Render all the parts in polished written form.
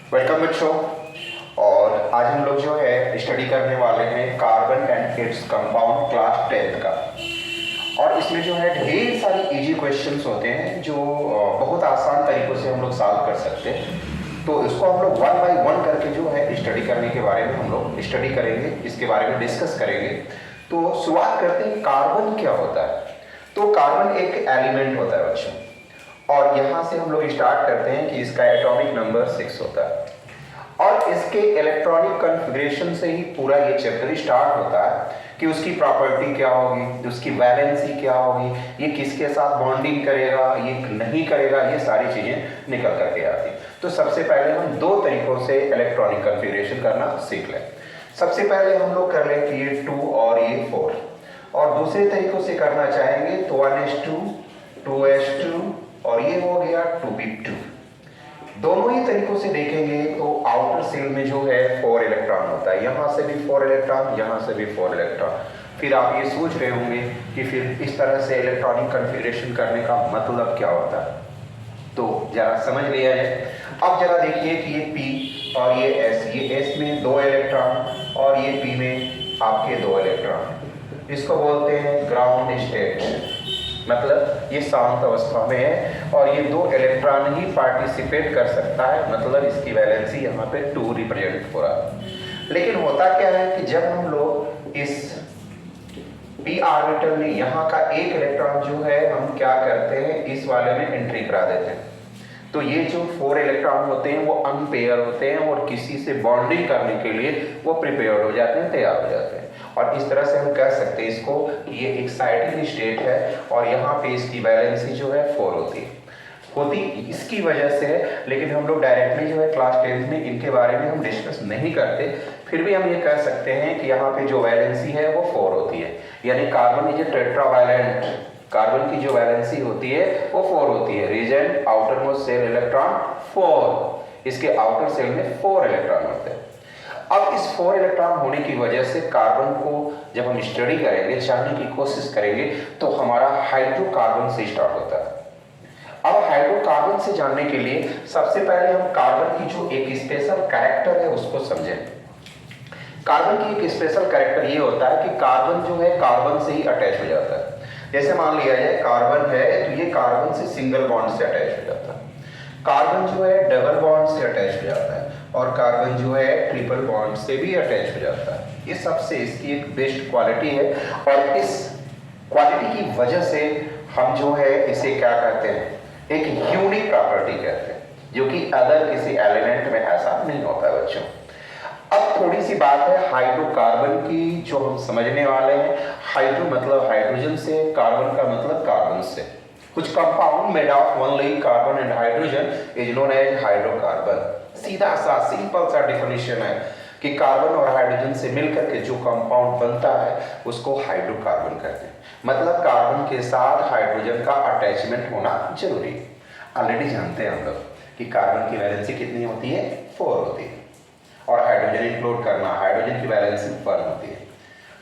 Welcome बच्चों। और आज हम लोग जो है स्टडी करने वाले हैं carbon and its compound class 10 का। और इसमें जो है ढेर सारी इजी क्वेश्चंस होते हैं जो बहुत आसान तरीकों से हम लोग सॉल्व कर सकते हैं। तो इसको हम लोग वन बाय वन करके जो है स्टडी करने के बारे में हम लोग स्टडी करेंगे, इसके बारे में डिस्कस करेंगे। तो शुरुआत करते हैं, कार्बन क्या होता है। तो कार्बन एक एलिमेंट होता है बच्चों, और यहाँ से हम लोग स्टार्ट करते हैं कि इसका एटॉमिक नंबर 6 होता है। और इसके इलेक्ट्रॉनिक कॉन्फ़िगरेशन से ही पूरा ये चैप्टर स्टार्ट होता है कि उसकी प्रॉपर्टी क्या होगी, उसकी वैलेंसी क्या होगी, ये किसके साथ बॉन्डिंग करेगा, ये नहीं करेगा, ये सारी चीज़ें निकल करके आती। तो सबसे पहले हम दो तरीकों से इलेक्ट्रॉनिक कॉन्फ़िगरेशन करना सीख लें। सबसे पहले हम लोग कर लें कि ये 2 और ये 4, और दूसरे तरीकों से करना चाहेंगे तो 1s2 2s2 और ये हो गया 2p2। दोनों ही तरीकों से देखेंगे तो आउटर सेल में जो है 4 इलेक्ट्रॉन होता है, यहाँ से भी 4 इलेक्ट्रॉन, यहाँ से भी 4 इलेक्ट्रॉन। फिर आप ये सोच रहे होंगे कि फिर इस तरह से इलेक्ट्रॉनिक कॉन्फ़िगरेशन करने का मतलब क्या होता है। तो जरा समझ लिया जाए। अब जरा देखिए कि ये P और ये S में 2 इलेक्ट्रॉन और ये P में आपके 2 इलेक्ट्रॉन। इसको बोलते हैं ग्राउंड स्टेट, मतलब ये शांत अवस्था में है और ये 2 इलेक्ट्रॉन ही पार्टिसिपेट कर सकता है, मतलब इसकी वैलेंसी यहाँ पे 2 रिप्रेजेंट हो रहा है। लेकिन होता क्या है कि जब हम लोग इस p ऑर्बिटल में यहाँ का एक इलेक्ट्रॉन जो है हम क्या करते हैं, इस वाले में एंट्री करा देते हैं। तो ये जो 4 इलेक्ट्रॉन होते हैं वो अनपेयर होते हैं और किसी से बॉन्डिंग करने के लिए वो प्रिपेयर्ड हो जाते हैं, तैयार हो जाते हैं। और इस तरह से हम कह सकते हैं इसको कि ये एक्साइटिंग स्टेट है और यहाँ पे इसकी वैलेंसी जो है 4 होती इसकी वजह से है। लेकिन हम लोग डायरेक्टली जो है क्लास 10 में इनके बारे में हम डिस्कस नहीं करते। फिर भी हम ये कह सकते हैं कि यहाँ पे जो वैलेंसी है वो 4 होती है, यानी carbon is a tetravalent. Carbon की जो वैलेंसी होती है वो 4 होती है। Reason outer most shell electron 4, इसके आउटर सेल में 4 इलेक्ट्रॉन होते हैं। अब इस 4 इलेक्ट्रॉन होने की वजह से कार्बन को जब हम स्टडी करेंगे, जानने की कोशिश करेंगे, तो हमारा हाइड्रोकार्बन से स्टार्ट होता है। अब हाइड्रोकार्बन से जानने के लिए सबसे पहले हम कार्बन की जो एक स्पेशल कैरेक्टर है उसको समझें। कार्बन की एक स्पेशल कैरेक्टर ये होता है कि कार्बन जो है कार्बन से ही अटैच हो जाता है। जैसे मान लिया जाए कार्बन है तो ये कार्बन से सिंगल बॉन्ड से अटैच हो जाता है, कार्बन जो है डबल बॉन्ड से अटैच हो जाता है, और कार्बन जो है ट्रिपल बॉन्ड से भी अटैच हो जाता है। ये सबसे इसकी एक बेस्ट क्वालिटी है, और इस क्वालिटी की वजह से हम जो है इसे क्या कहते हैं, एक यूनिक प्रॉपर्टी कहते हैं, जो कि अदर किसी एलिमेंट में ऐसा नहीं होता है बच्चों। अब थोड़ी सी बात है हाइड्रोकार्बन की जो हम समझने वाले हैं। हाइड्रो मतलब हाइड्रोजन से, कार्बन का मतलब कार्बन से। कुछ compound made of only carbon and hydrogen is known as hydrocarbon. सीधा सा सिंपल सा डेफिनेशन है कि कार्बन और हाइड्रोजन से मिलकर के जो कंपाउंड बनता है उसको हाइड्रोकार्बन कहते हैं। मतलब कार्बन के साथ हाइड्रोजन का अटैचमेंट होना जरूरी है। ऑलरेडी जानते हैं हम लोग कि कार्बन की वैलेंसी कितनी होती है, 4 होती है, और हाइड्रोजन इंक्लूड करना, हाइड्रोजन की वैलेंसी 1 होती है।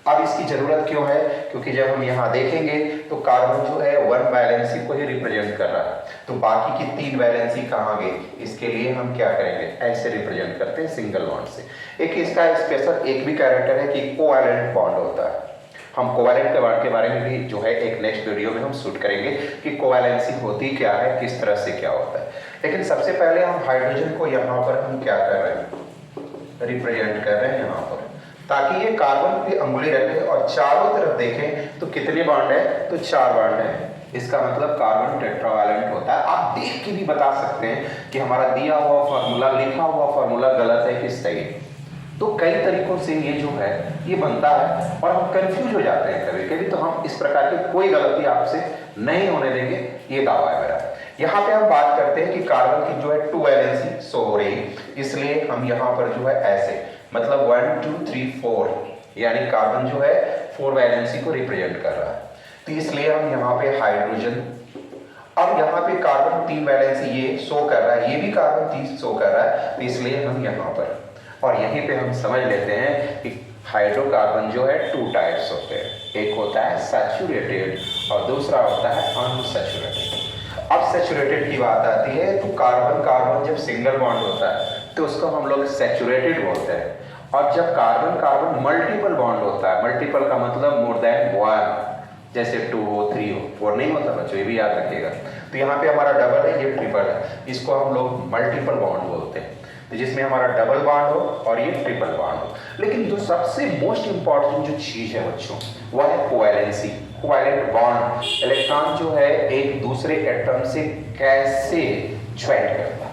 अब इसकी जरूरत क्यों है, क्योंकि जब हम यहाँ देखेंगे तो कार्बन जो है 1 वैलेंसी को ही रिप्रेजेंट कर रहा है, तो बाकी की 3 वैलेंसी कहाँ गई। इसके लिए हम क्या करेंगे, ऐसे रिप्रेजेंट करते हैं सिंगल बॉन्ड से। एक इसका स्पेशल एक भी कैरेक्टर है कि कोवैलेंट बॉन्ड होता है। हम कोवैलेंट बॉन्ड के बारे में भी जो है एक नेक्स्ट वीडियो में हम शूट करेंगे कि कोवैलेंसी होती क्या है, किस तरह से क्या होता है। लेकिन सबसे पहले हम हाइड्रोजन को यहाँ पर हम क्या कर रहे हैं, रिप्रेजेंट कर रहे हैं यहाँ पर, ताकि ये कार्बन पे अंगुली रखे और चारों तरफ देखें तो कितने बॉन्ड है, तो 4 बॉन्ड है। इसका मतलब कार्बन टेट्रावैलेंट होता है। आप देख के भी बता सकते हैं कि हमारा दिया हुआ फार्मूला, लिखा हुआ फार्मूला गलत है कि सही है। तो कई तरीकों से ये जो है ये बनता है और हम कंफ्यूज हो जाते हैं कभी कभी। तो हम इस प्रकार की कोई गलती आपसे नहीं होने देंगे, ये दावा है मेरा। यहाँ पे हम बात करते हैं कि कार्बन की जो है 2 वैलेंसी शो हो रही, इसलिए हम यहाँ पर जो है ऐसे, मतलब 1 2 3 4, यानी कार्बन जो है 4 वैलेंसी को रिप्रेजेंट कर रहा है। तो इसलिए हम यहाँ पे हाइड्रोजन, अब यहाँ पे कार्बन 3 वैलेंसी ये शो कर रहा है, ये भी कार्बन 3 शो कर रहा है, तो इसलिए हम यहाँ पर, और यहीं पे हम समझ लेते हैं कि हाइड्रोकार्बन जो है 2 टाइप्स होते हैं। एक होता है सैचुरेटेड और दूसरा होता है अनसैचुरेटेड। अब सैचुरेटेड की बात आती है तो कार्बन कार्बन जब सिंगल बॉन्ड होता है तो उसको हम लोग सैचुरेटेड बोलते हैं। और जब कार्बन कार्बन मल्टीपल बॉन्ड होता है, मल्टीपल का मतलब मोर देन वन, जैसे 2 हो 3 हो, 4 नहीं होता बच्चों, ये भी याद रखिएगा। तो यहाँ पे हमारा डबल है, ये ट्रिपल है, इसको हम लोग मल्टीपल बॉन्ड बोलते हैं। तो जिसमें हमारा डबल बॉन्ड हो और ये ट्रिपल बॉन्ड हो। लेकिन जो सबसे मोस्ट इंपॉर्टेंट जो चीज है बच्चों वह है कोवैलेंसी, कोवैलेंट बॉन्ड। इलेक्ट्रॉन जो है एक दूसरे एटम से कैसे ज्वाइन करता है,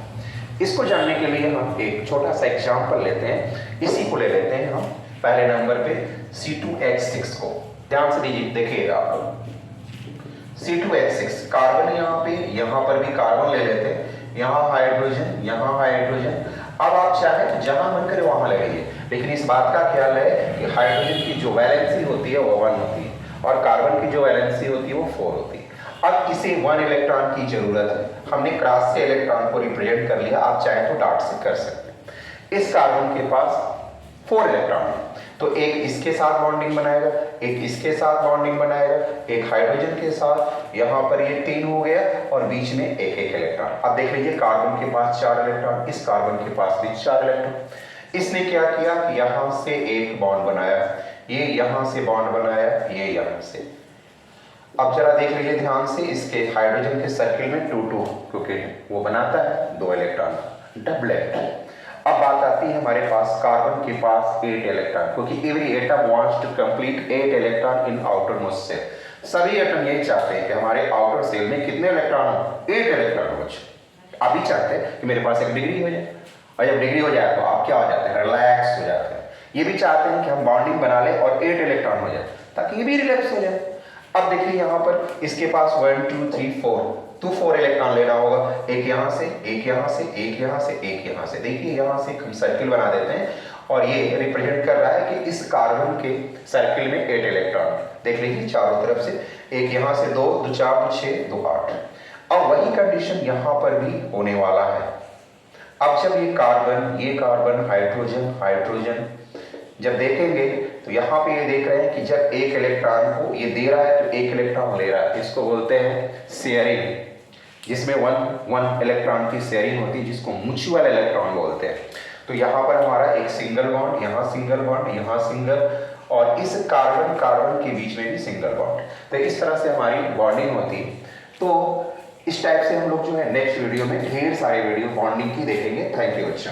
इसको जानने के लिए हम एक छोटा सा एग्जांपल लेते हैं। इसी को ले लेते हैं हम पहले नंबर पे C2H6 को। ध्यान से दीजिए, देखिएगा आप लोग C2H6 कार्बन, यहाँ पर भी कार्बन ले लेते हैं, यहाँ हाइड्रोजन, यहाँ हाइड्रोजन। अब आप चाहे जहां मन करे वहां लगाइए, लेकिन इस बात का ख्याल है कि हाइड्रोजन की जो वैलेंसी होती है वो 1 होती है और कार्बन की जो वैलेंसी होती है वो 4 होती है। अब इसे 1 इलेक्ट्रॉन की जरूरत है, हमने क्रॉस से इलेक्ट्रॉन को रिप्रेजेंट कर लिया, आप चाहे तो डॉट से कर सकते हैं। इस कार्बन के पास 4 इलेक्ट्रॉन है, तो एक इसके साथ बॉन्डिंग बनाएगा, एक इसके साथ बॉन्डिंग बनाएगा, एक हाइड्रोजन के साथ, यहाँ पर ये 3 हो गया और बीच में एक एक इलेक्ट्रॉन। अब देख लीजिए कार्बन के पास 4 इलेक्ट्रॉन, इस कार्बन के पास भी 4 इलेक्ट्रॉन। इसने क्या किया कि यहाँ से एक बॉन्ड बनाया, ये यहाँ से बॉन्ड बनाया, ये यहाँ से। अब जरा देख लीजिए ध्यान से, इसके हाइड्रोजन के सर्किल में 2 क्योंकि वो बनाता है 2 इलेक्ट्रॉन, डबलेट। अब बात आती है हमारे पास कार्बन के पास 8 इलेक्ट्रॉन, क्योंकि every atom wants to complete 8 electron in outer most shell. सभी एटम यही चाहते हैं कि हमारे आउटर सेल में कितने इलेक्ट्रॉन हो, 8 इलेक्ट्रॉन हो। अभी चाहते हैं कि मेरे पास एक डिग्री हो जाए, और जब डिग्री हो जाए तो आप क्या हो जाते हैं, रिलैक्स हो जाते हैं। ये भी चाहते हैं कि हम बॉन्डिंग बना लें और 8 इलेक्ट्रॉन हो जाए ताकि ये भी रिलैक्स हो जाए। अब देखिए यहाँ पर इसके पास 1 2 3 4 तो 4 इलेक्ट्रॉन लेना होगा, एक यहाँ से, एक यहाँ से, एक यहाँ से, एक यहाँ से। देखिए यहाँ से हम सर्किल बना देते हैं और ये रिप्रेजेंट कर रहा है कि इस कार्बन के सर्किल में 8 इलेक्ट्रॉन। देख लीजिए चारों तरफ से, एक यहाँ से 2 2 4 2 6 2 8। अब वही कंडीशन यहाँ पर भी होने वाला है। अब जब ये कार्बन हाइड्रोजन हाइड्रोजन जब देखेंगे तो यहाँ पे ये देख रहे हैं कि जब एक इलेक्ट्रॉन को ये दे रहा है तो एक इलेक्ट्रॉन ले रहा है, इसको बोलते हैं शेयरिंग, जिसमें 1 इलेक्ट्रॉन की शेयरिंग होती है, जिसको म्यूचुअल इलेक्ट्रॉन बोलते हैं। तो यहाँ पर हमारा एक सिंगल बॉन्ड, यहाँ सिंगल बॉन्ड, यहाँ सिंगल, और इस कार्बन कार्बन के बीच में भी सिंगल बॉन्ड। तो इस तरह से हमारी बॉन्डिंग होती है। तो इस टाइप से हम लोग जो है नेक्स्ट वीडियो में ढेर सारे वीडियो बॉन्डिंग की देखेंगे। थैंक यू बच्चों।